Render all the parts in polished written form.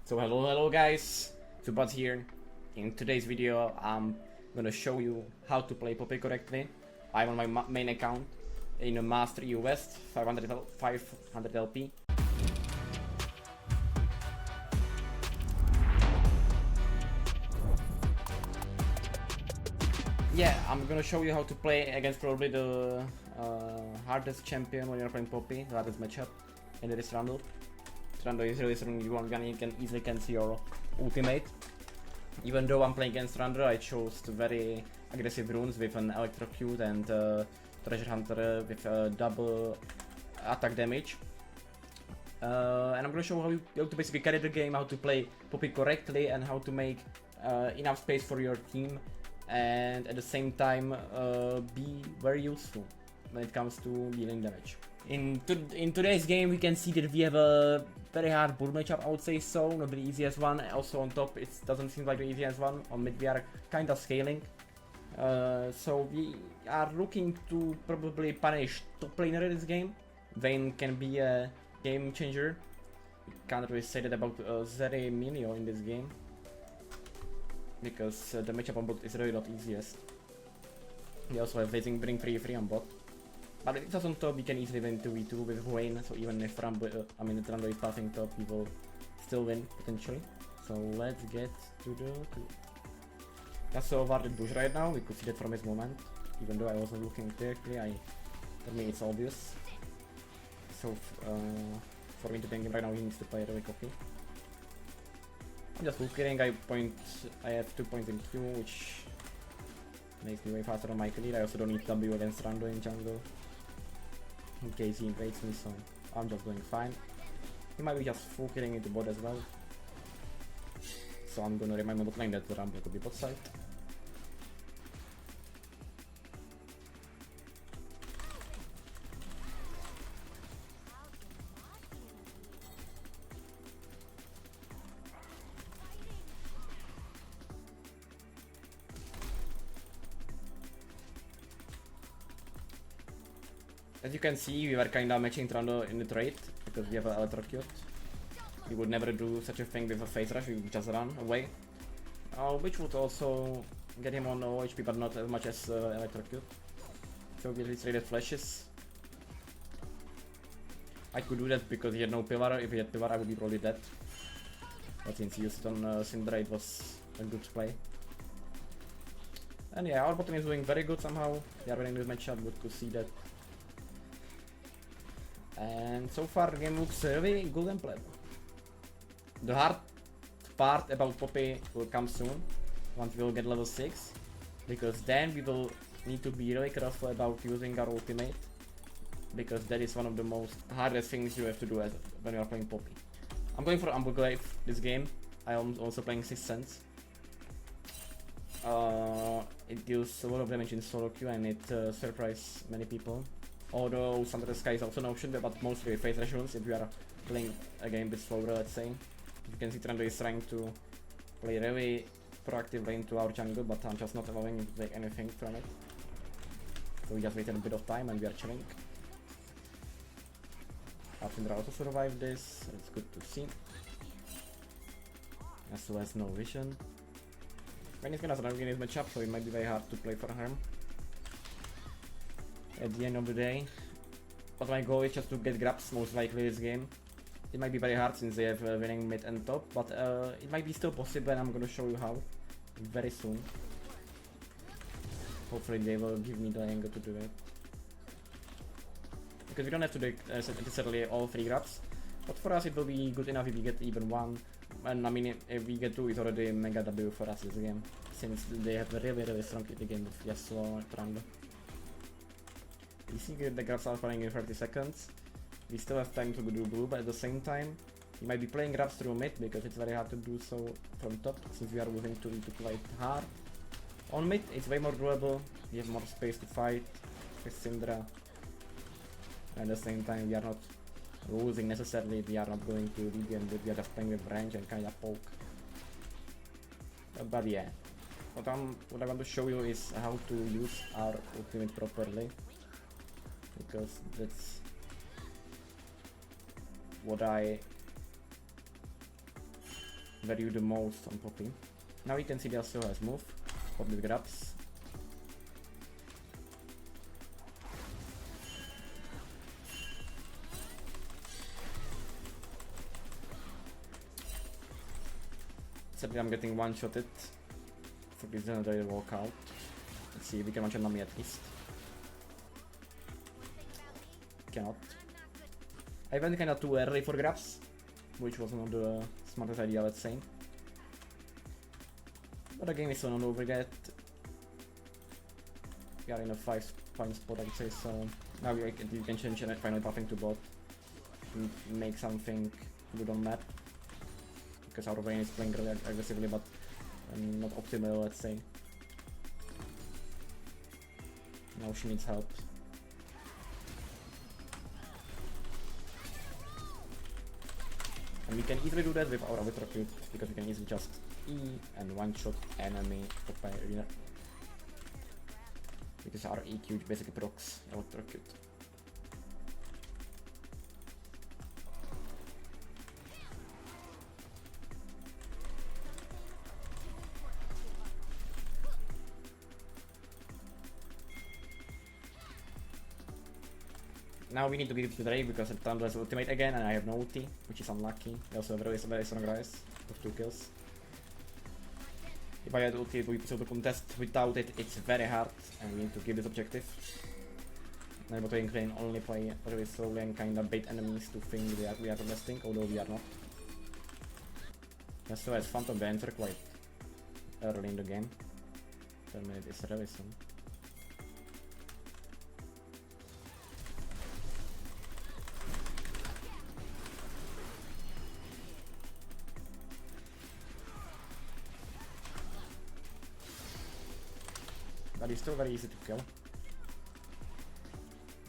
So hello guys, Tubat here. In today's video I'm gonna show you how to play Poppy correctly. I'm on my main account in a Master EU West 500 LP. Yeah, I'm gonna show you how to play against probably the hardest champion when you're playing Poppy, the hardest matchup, and it is Trundle. Trundle is really strong, you can easily cancel your ultimate. Even though I'm playing against Trundle, I chose very aggressive runes with an Electrocute and Treasure Hunter with double attack damage. And I'm gonna show how to basically carry the game, how to play Poppy correctly, and how to make enough space for your team, and at the same time be very useful when it comes to dealing damage. In today's game we can see that we have a very hard bull matchup, I would say so, not the easiest one. Also on top it doesn't seem like the easiest one. On mid we are kind of scaling. So we are looking to probably punish top laner in this game. Vayne can be a game changer. We can't really say that about Zeri Minio in this game, because the matchup on bot is really not easiest. We also have Blazing Bring free on bot. But if it's on top, we can easily win 2v2 with Vayne, so even if Trundle is passing top, we will still win, potentially. So let's get to the... Yasuo warded bush right now, we could see that from his moment. Even though I wasn't looking directly, for me it's obvious. So for me to tank him right now, he needs to play really cocky. I'm just looking, I have 2 points in Q, which makes me way faster on my clear. I also don't need W against Trundle in jungle, in case he invades me, so I'm just doing fine. He might be just full killing into bot as well. So I'm gonna remind my bot lane that the Rumble could be bot side. As you can see, we were kinda matching Trundle in the trade, because we have an Electrocute. We would never do such a thing with a Phase Rush, we would just run away. Which would also get him on low HP, but not as much as Electrocute. So we traded flashes. I could do that because he had no pillar. If he had pillar, I would be probably dead. But since he used it on Cinder, it was a good play. And yeah, our bottom is doing very good somehow. They are winning this matchup, good to see that. And so far the game looks really good and playable. The hard part about Poppy will come soon, once we will get level 6, because then we will need to be really careful about using our ultimate, because that is one of the most hardest things you have to do when you are playing Poppy. I'm going for Ambulgrave this game. I am also playing 6th Sense. It deals a lot of damage in solo queue and it surprises many people. Although Thunder the Sky is also an option, but mostly Phase Rush runes if you are playing a game a bit slower, let's say. You can see Trundle is trying to play really proactive lane to our jungle, but I'm just not allowing him to take anything from it. So we just waited a bit of time and we are chilling. Our Syndra also survived this, it's good to see. Yasuo has no vision. Vayne is gonna survive in his matchup, so it might be very hard to play for him at the end of the day. But my goal is just to get grabs most likely this game. It might be very hard since they have winning mid and top, but it might be still possible, and I'm gonna show you how very soon. Hopefully they will give me the angle to do it. Because we don't have to do necessarily all 3 grabs, but for us it will be good enough if we get even 1. And I mean, if we get 2, it's already mega W for us this game, since they have a really strong kitty game with Yasuo and Trundle. We see the grabs are falling in 30 seconds. We still have time to do blue, but at the same time, we might be playing grabs through mid because it's very hard to do so from top, since we are losing to play hard. On mid, it's way more doable. We have more space to fight with Syndra. At the same time, we are not losing necessarily. We are not going to lead game, but we are just playing with range and kinda poke. But yeah, what I want to show you is how to use our ultimate properly, because that's what I value the most on Poppy. Now you can see they also has move, pop the grabs. Sadly I'm getting one-shotted. For this another walkout. Let's see if we can one-shot Nami at least. Cannot. I went kinda too early for grabs, which was not the smartest idea, let's say. But the game is still not over yet. We are in a 5-point spot, I would say, so now you can change it, finally buffing to bot. And make something good on map. Because our lane is playing really aggressively, but not optimal, let's say. Now she needs help. And we can easily do that with our electrocute, because we can easily just E and one-shot enemy arena. Because our EQ basically procs electrocute. Now we need to give it to Drake because Trundle has ultimate again and I have no ulti, which is unlucky. They also have very strong rise with 2 kills. If I had ulti, we could contest without it, it's very hard and we need to give this objective. And able to incline only play really slowly and kinda bait enemies to think we are the best thing, although we are not. Yasuo has Phantom Dancer quite early in the game. 10 minutes is really soon. But he's still very easy to kill.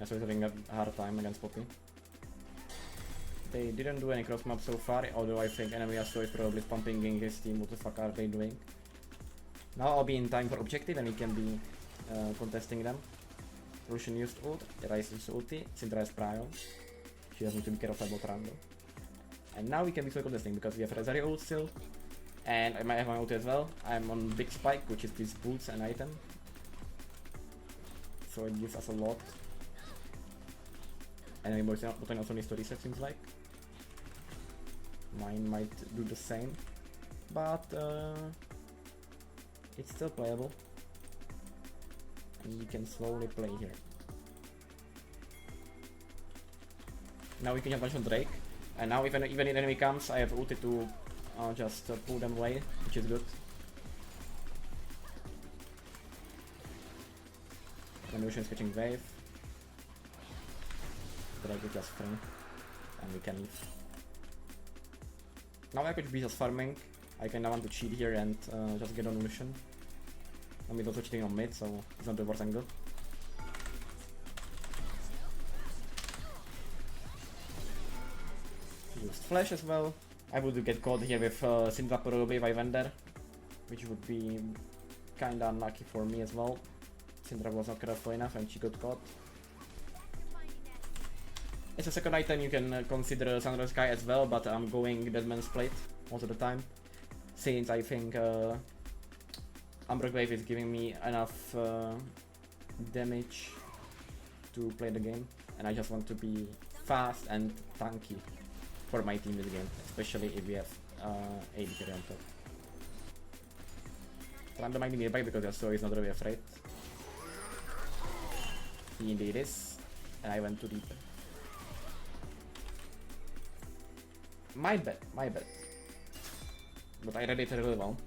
Yasuo is having a hard time against Poppy. They didn't do any cross map so far, although I think enemy Yasuo is probably pumping in his team. What the fuck are they doing? Now I'll be in time for objective and we can be contesting them. Lucian used ult, Ryze used ulti, Syndra has Prio. She doesn't need to be careful about Trundle. And now we can be fully contesting because we have Rezari ult still. And I might have my ulti as well. I'm on big spike, which is this boots and item. So it gives us a lot. Enemy bottom also needs to reset, seems like. Mine might do the same. But it's still playable. And you can slowly play here. Now we can just punch on Drake. And now even if an enemy comes, I have ulti to just pull them away, which is good. And Lucian is catching wave. Drake is just free. And we can leave. Now I could be just farming. I kinda want to cheat here and just get on Lucian. I'm also cheating on mid, so it's not the worst angle. Used flash as well. I would get caught here with Syndra probably if I went there, which would be kinda unlucky for me as well. Syndra was not careful enough and she got caught. As a second item you can consider Sunrise Sky as well, but I'm going Deadman's Plate most of the time, since I think Umbra Wave is giving me enough damage to play the game, and I just want to be fast and tanky for my team this game, especially if we have AD carry on top. Trundle might be nearby because Yasuo is not really afraid. He indeed is, and I went too deep. My bad. But I read it really well.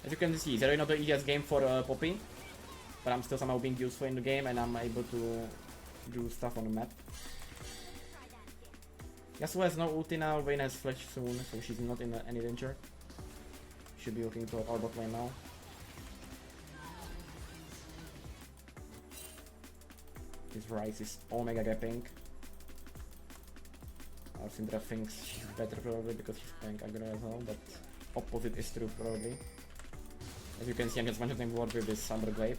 As you can see, it's really not the easiest game for Poppy, but I'm still somehow being useful in the game and I'm able to do stuff on the map. Yasuo has no ulti now, Vayne has flash soon, so she's not in any danger. Should be looking to our bot lane now. This Ryze is omega gapping. Our Syndra thinks she's better probably because she's playing aggro as well, but opposite is true probably. As you can see, I'm just one-shotting ward with this Umbra Glaive.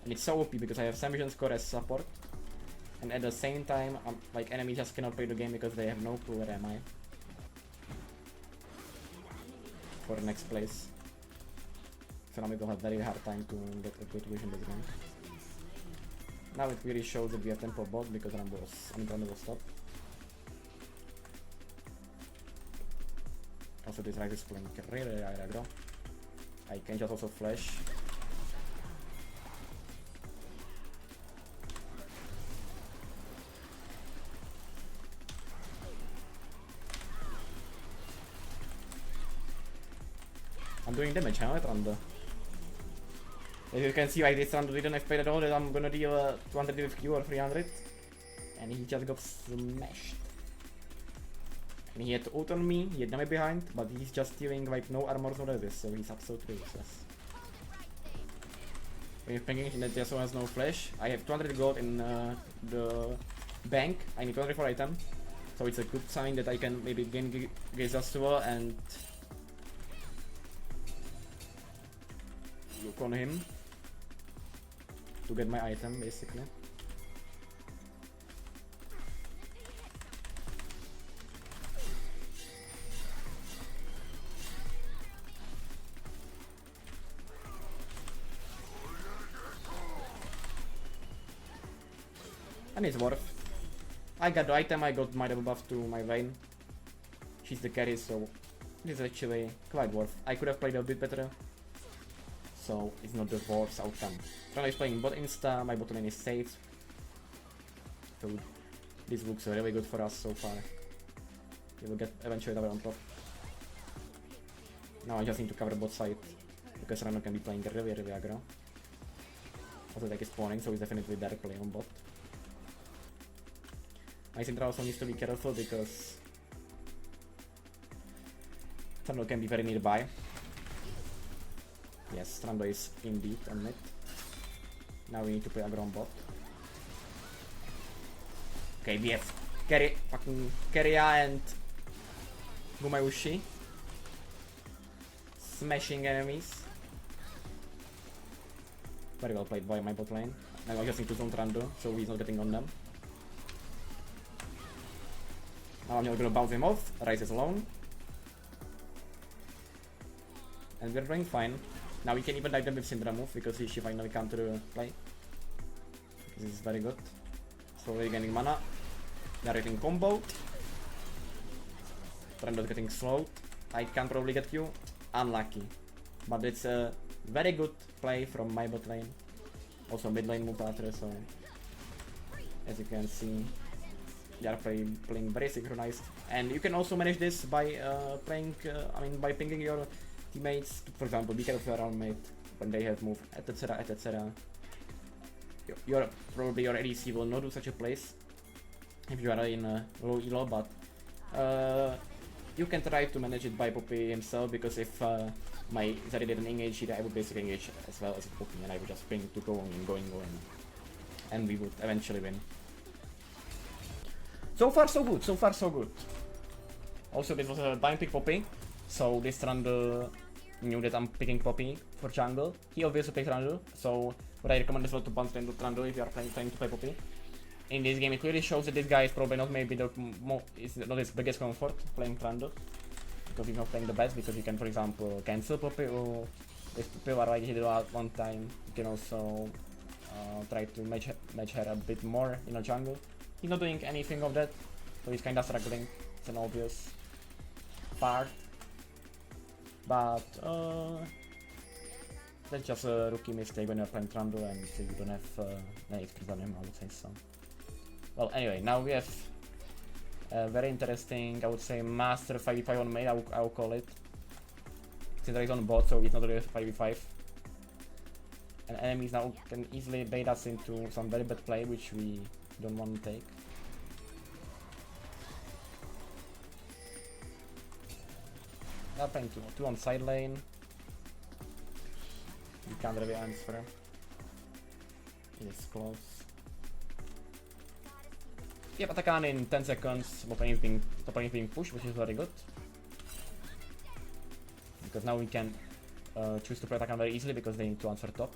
And it's so OP because I have Sam Vision Score as support. And at the same time, like enemies just cannot play the game because they have no clue where am I. for the next place. So now we will have very hard time to get a good vision this game. Now it really shows that we have tempo bot because Trundle will stop. Also this Ryze is playing really aggro. I can just also flash. I'm doing damage, huh, Trundle? As you can see, like this Trundle didn't expect at all that I'm gonna deal 200 with Q or 300. And he just got smashed. And he had to ult on me, he had me behind, but he's just stealing like no armor, no resist, so he's absolutely useless. When you're thinking that Yasuo has no flash, I have 200 gold in the bank, I need 204 item. So it's a good sign that I can maybe gain Yasuo and look on him to get my item basically. And it's worth. I got the item, I got my double buff to my Vayne. She's the carry, so it's actually quite worth. I could have played a bit better, so it's not the worst outcome. Trundle is playing bot insta, my bot lane is safe. So this looks really good for us so far. We will get eventually tower on top. Now I just need to cover bot side, because Trundle can be playing really aggro. Also deck is spawning, so it's definitely better play on bot. My Syndra also needs to be careful because Trundle can be very nearby. Yes, Trundle is indeed on mid. Now we need to play aggro on bot. Okay, we have fucking Keria and Gumayushi smashing enemies. Very well played by my bot lane. Now I just need to zone Trundle so he's not getting on them. Now I'm gonna bounce him off, Ryze is alone. And we're doing fine. Now we can even dive them with Syndra move because she finally come to the play. This is very good. Slowly gaining mana. They are getting comboed. Trundle getting slowed. I can probably get you. Unlucky. But it's a very good play from my bot lane. Also mid lane move after, so as you can see, they are playing very synchronized, and you can also manage this by by pinging your teammates. For example, be careful around mid when they have move, etc, etc. Your probably your ADC will not do such a place if you are in low elo, but you can try to manage it by Poppy himself, because if my Zeri didn't engage here, I would basically engage as well as Poppy, and I would just ping to going, and we would eventually win. So far so good, so far so good. Also this was a blind pick Poppy, so this Trundle knew that I'm picking Poppy for jungle. He obviously picked Trundle, so what I recommend as well to bounce into Trundle if you are trying to play Poppy. In this game it clearly shows that this guy is probably not maybe is not his biggest comfort playing Trundle, because he's not playing the best, because you can, for example, cancel Poppy, or if Poppy are like hit at one time, you can also try to match her a bit more in a jungle. He's not doing anything of that, so he's kinda struggling. It's an obvious part, but that's just a rookie mistake when you're playing Trundle and you don't have any experience on him, I would say so. Well, anyway, now we have a very interesting, I would say, master 5v5 on mid, I will call it. Since he's on bot, so it's not really 5v5. And enemies now can easily bait us into some very bad play, which we don't want to take. They are playing two on side lane. You can't really answer. It is close. We have attack on in 10 seconds. Top lane is being pushed, which is very good. Because now we can choose to play attack on very easily because they need to answer top.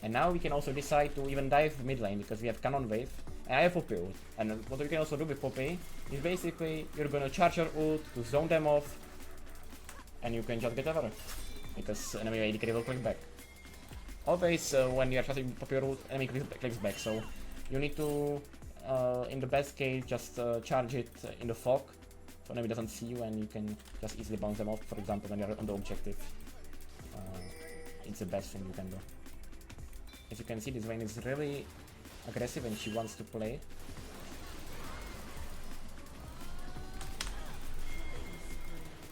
And now we can also decide to even dive mid lane because we have cannon wave and I have Poppy ult. And what we can also do with Poppy is basically you're gonna charge your ult to zone them off and you can just get over, because enemy AD will click back. Always when you are casting Poppy ult, enemy clicks back, so you need to, in the best case, just charge it in the fog, so enemy doesn't see you and you can just easily bounce them off, for example when you're on the objective. It's the best thing you can do. As you can see, this Vayne is really aggressive and she wants to play.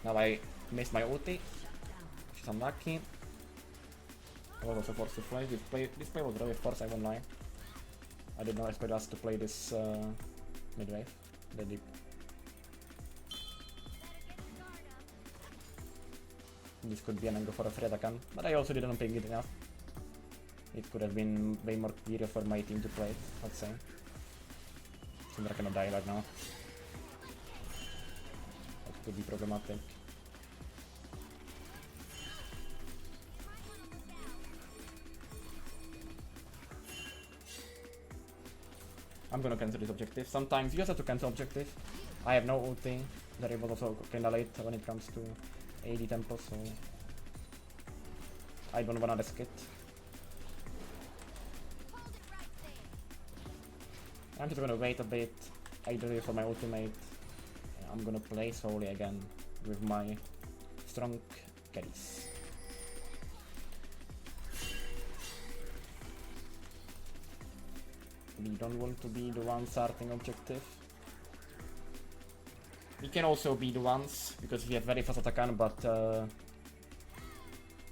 Now I missed my ulti, which is unlucky. I was also forced to play. This play was really forced, I won't lie. I did not expect us to play this mid wave that deep. This could be an angle for a free attack, but I also didn't ping it enough. It could have been way more clear for my team to play, I'd say. Seems like I cannot die right now. That could be problematic. I'm gonna cancel this objective. Sometimes you just have to cancel objective. I have no ulti. That was also kinda late when it comes to AD tempo, so I don't wanna risk it. I'm just gonna wait a bit, either for my ultimate. I'm gonna play slowly again with my strong carries. We don't want to be the ones starting objective. We can also be the ones, because we have very fast attack, but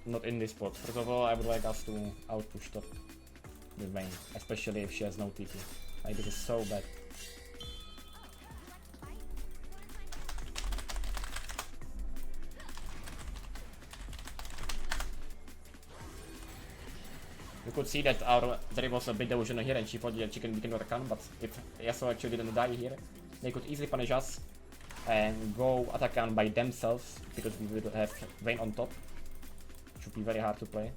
not in this spot. First of all, I would like us to outpush top with Vayne, especially if she has no TP. Like, this is so bad. You could see that there was a big delusion here and she thought that she can begin with a can, but if Yasuo actually didn't die here, they could easily punish us and go attack on by themselves, because we will have Vayne on top. Should be very hard to play.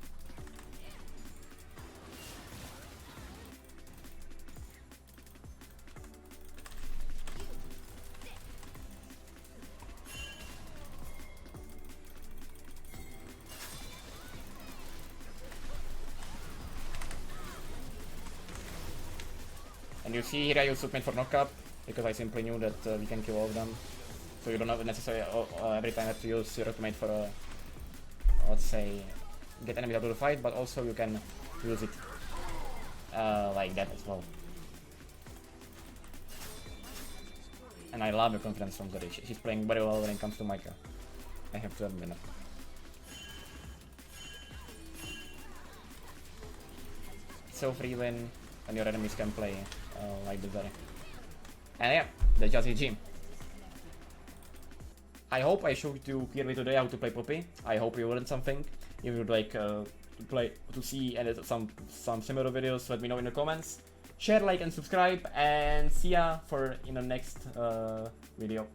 And you see here I also went for knockup, because I simply knew that we can kill all of them. So you don't have necessarily every time have to use your ultimate for a, let's say, get enemy out of the fight, but also you can use it like that as well. And I love the confidence from Zeri. She's playing very well when it comes to Micah. I have to admit it. So free when your enemies can play like the Zeri. And yeah, that's just GG. I hope I showed you clearly today how to play Poppy. I hope you learned something. If you would like to see some similar videos, let me know in the comments. Share, like, and subscribe, and see ya in the next video.